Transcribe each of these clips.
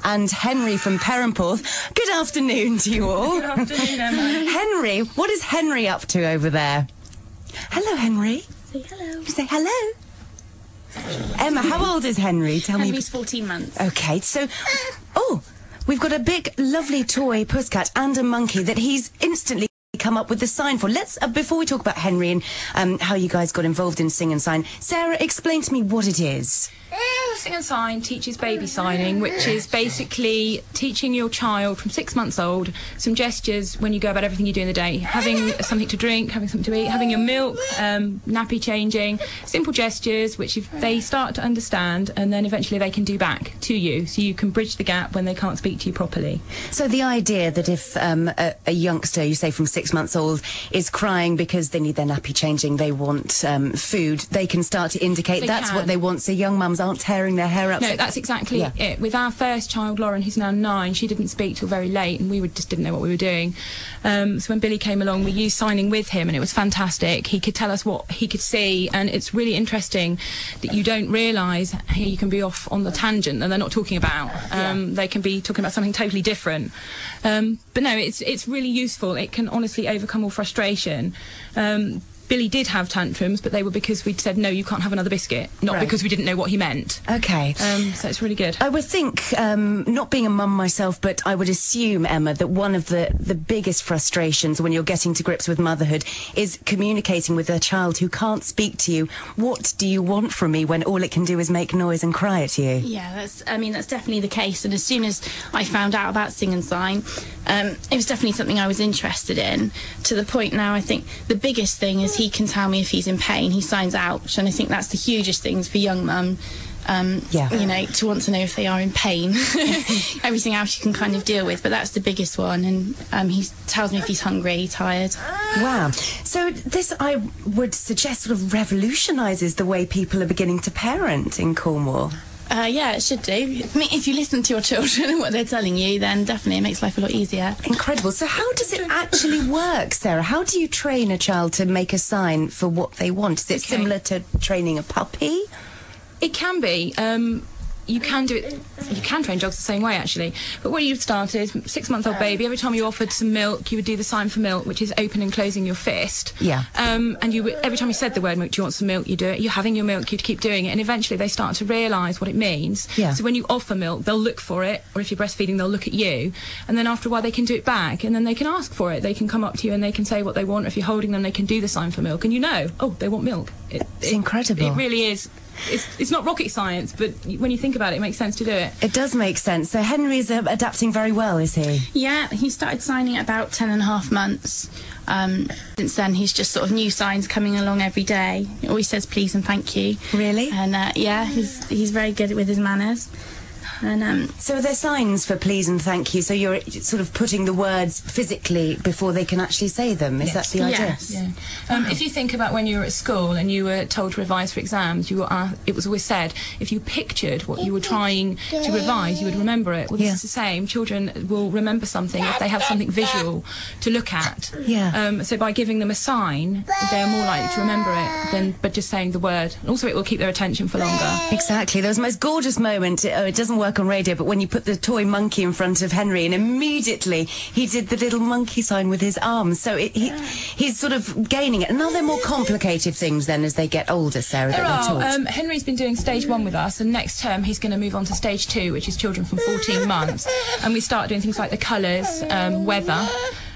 and Henry from Perranporth. Good afternoon to you all. Good afternoon, Emma. Henry, what is Henry up to over there? Hello, Henry. Say hello. Say hello. Emma, how old is Henry? Tell me. Henry's 14 months. Okay, so... Oh, we've got a big, lovely toy pusscat and a monkey that he's instantly come up with the sign for. Let's, before we talk about Henry and how you guys got involved in Sing and Sign, Sarah, explain to me what it is. Sing and Sign teaches baby signing, which is basically teaching your child from 6 months old some gestures when you go about everything you do in the day. Having something to drink, having something to eat, having your milk, nappy changing, simple gestures which if they start to understand, and then eventually they can do back to you, so you can bridge the gap when they can't speak to you properly. So the idea that if a youngster, you say from 6 months old, is crying because they need their nappy changing, they want food, they can start to indicate that's what they want, so young mums aren't tearing their hair up. No, that's exactly it. With our first child, Lauren, who's now 9, she didn't speak till very late, and we just didn't know what we were doing. So when Billy came along, we used signing with him, and it was fantastic. He could tell us what he could see, and it's really interesting that you don't realise here you can be off on the tangent, and they're not talking about. They can be talking about something totally different. But no, it's really useful. It can honestly overcome all frustration. Billy did have tantrums, but they were because we'd said, no, you can't have another biscuit, not because we didn't know what he meant. Okay. So it's really good. I would think, not being a mum myself, but I would assume, Emma, that one of the biggest frustrations when you're getting to grips with motherhood is communicating with a child who can't speak to you. What do you want from me when all it can do is make noise and cry at you? Yeah, that's definitely the case. And as soon as I found out about Sing and Sign, it was definitely something I was interested in, to the point now I think the biggest thing is he can tell me if he's in pain. He signs ouch, and I think that's the hugest things for young mum. You know, to want to know if they are in pain. Everything else you can kind of deal with, but that's the biggest one. And he tells me if he's hungry, tired. Wow. So this, I would suggest, sort of revolutionises the way people are beginning to parent in Cornwall. Yeah, it should do. I mean, if you listen to your children and what they're telling you, then definitely it makes life a lot easier. Incredible. So how does it actually work, Sarah? How do you train a child to make a sign for what they want? Is it similar to training a puppy? It can be. You can do it. You can train dogs the same way, actually. But what you'd start is 6-month-old baby. Every time you offered some milk, you would do the sign for milk, which is open and closing your fist. Yeah. And you would, every time you said the word milk, do you want some milk? You do it. You're having your milk. You'd keep doing it, and eventually they start to realise what it means. Yeah. So when you offer milk, they'll look for it, or if you're breastfeeding, they'll look at you, and then after a while they can do it back, and then they can ask for it. They can come up to you and they can say what they want. If you're holding them, they can do the sign for milk, and you know, oh, they want milk. It's incredible. It really is. It's not rocket science, but when you think about it, it makes sense to do it. It does make sense. So Henry's adapting very well, is he? Yeah, he started signing at about 10.5 months. Since then, he's just sort of new signs coming along every day. He always says please and thank you. Really? And yeah, he's very good with his manners. And so are there signs for please and thank you? So you're sort of putting the words physically before they can actually say them. Is that the idea? Yes. Yeah. If you think about when you were at school and you were told to revise for exams, it was always said if you pictured what you were trying to revise, you would remember it. Well, this is the same. Children will remember something if they have something visual to look at. Yeah. So by giving them a sign, they are more likely to remember it than but just saying the word. And also, it will keep their attention for longer. Exactly. There was the most gorgeous moment. It doesn't work on radio, but when you put the toy monkey in front of Henry, and immediately he did the little monkey sign with his arms, so he's sort of gaining it. And are there more complicated things then as they get older, Sarah, there that you're taught? Henry's been doing stage 1 with us, and next term he's going to move on to stage 2, which is children from 14 months, and we start doing things like the colours, weather.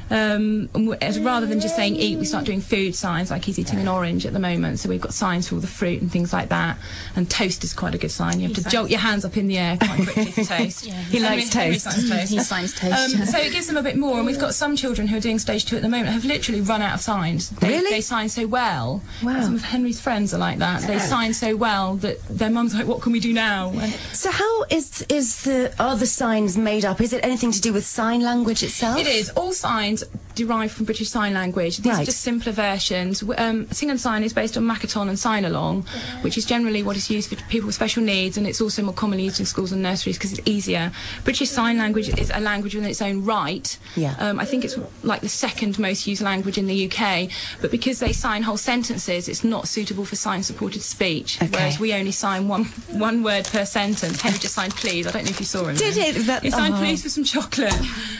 Rather than just saying eat, we start doing food signs, like he's eating an orange at the moment, so we've got signs for all the fruit and things like that. And toast is quite a good sign. You have to jolt your hands up in the air quite quickly for toast. He likes toast. He signs toast. So it gives them a bit more, and we've got some children who are doing stage 2 at the moment have literally run out of signs. They sign so well. Wow. Some of Henry's friends are like that. They sign so well that their mum's like, what can we do now? So how are the signs made up? Is it anything to do with sign language itself? It is. All signs derived from British Sign Language. These are just simpler versions. Sing and Sign is based on Makaton and Sign Along, which is generally what is used for people with special needs, and it's also more commonly used in schools and nurseries because it's easier. British Sign Language is a language within its own right. I think it's like the second most used language in the UK, but because they sign whole sentences, it's not suitable for sign-supported speech, whereas we only sign one word per sentence. Henry just signed please. I don't know if you saw him. Did it? He signed please for some chocolate.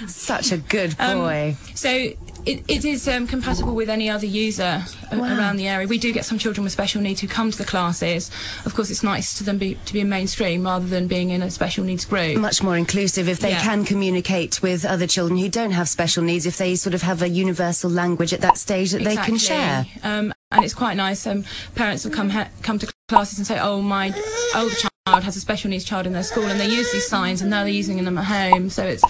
Such a good boy. So it is compatible with any other user around the area. We do get some children with special needs who come to the classes. Of course, it's nice to them to be in mainstream rather than being in a special needs group. Much more inclusive if they can communicate with other children who don't have special needs, if they sort of have a universal language at that stage that they can share. And it's quite nice. Parents will come to classes and say, oh, my older child has a special needs child in their school, and they use these signs, and now they're using them at home. So it's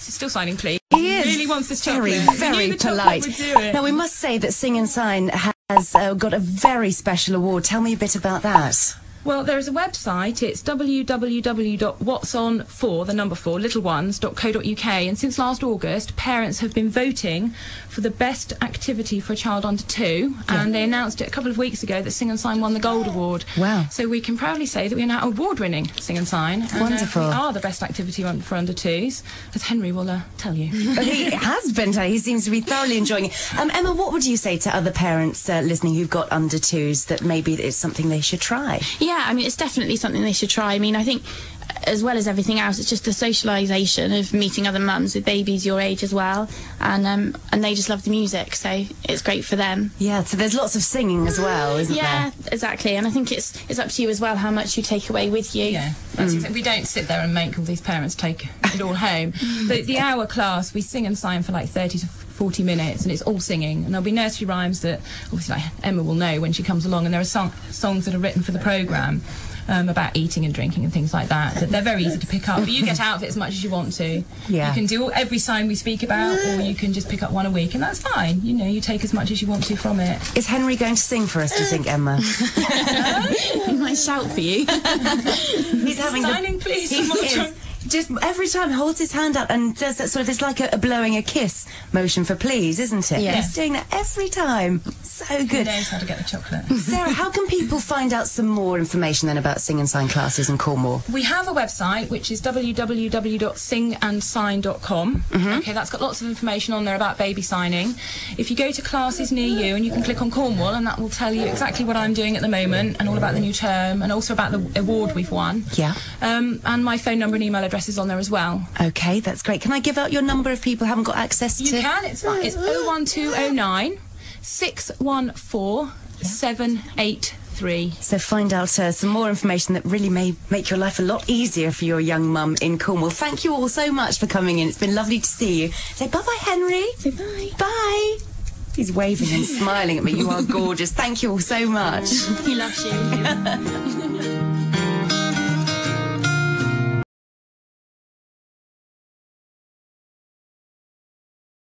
still signing please. He is really wants this chocolate. Very polite. Now, we must say that Sing and Sign has got a very special award. Tell me a bit about that. Well, there is a website. It's www.whatsonfor.little1s.co.uk, and since last August, parents have been voting for the best activity for a child under 2, and they announced it a couple of weeks ago that Sing and Sign won the Gold Award. Wow. So we can proudly say that we are now award-winning Sing and Sign. And, wonderful. We are the best activity for under 2s, as Henry will tell you. He has been telling you. He seems to be thoroughly enjoying it. Emma, what would you say to other parents listening who've got under 2s that maybe it's something they should try? Yeah, I mean, it's definitely something they should try. I mean, I think, as well as everything else, it's just the socialisation of meeting other mums with babies your age as well, and they just love the music, so it's great for them. Yeah, so there's lots of singing as well, isn't there? Yeah, exactly, and I think it's up to you as well how much you take away with you. Yeah, we don't sit there and make all these parents take it all home. The hour class, we sing and sign for like 30 to 40 minutes, and it's all singing, and there'll be nursery rhymes that obviously like Emma will know when she comes along, and there are songs that are written for the programme about eating and drinking and things like that they're very easy to pick up, but you get out of it as much as you want to. You can do every sign we speak about, or you can just pick up one a week, and that's fine. You know, you take as much as you want to from it. Is Henry going to sing for us, do you think, Emma? He might shout for you. He's having signing please. He is. Just every time holds his hand up and does that sort of, it's like a blowing a kiss motion for please, isn't it? Yeah. He's doing that every time. So good. He knows how to get the chocolate. Sarah, how can people find out some more information then about Sing and Sign classes in Cornwall? We have a website which is www.singandsign.com. Okay, that's got lots of information on there about baby signing. If you go to classes near you, and you can click on Cornwall, and that will tell you exactly what I'm doing at the moment, and all about the new term, and also about the award we've won. Yeah. And my phone number and email address is on there as well. Okay, that's great. Can I give out your number if people haven't got access to? You can. It's 01209 614 783. So find out some more information that really may make your life a lot easier for your young mum in Cornwall. Thank you all so much for coming in. It's been lovely to see you. Say bye-bye, Henry. Say bye. Bye. He's waving and smiling at me. You are gorgeous. Thank you all so much. He loves you.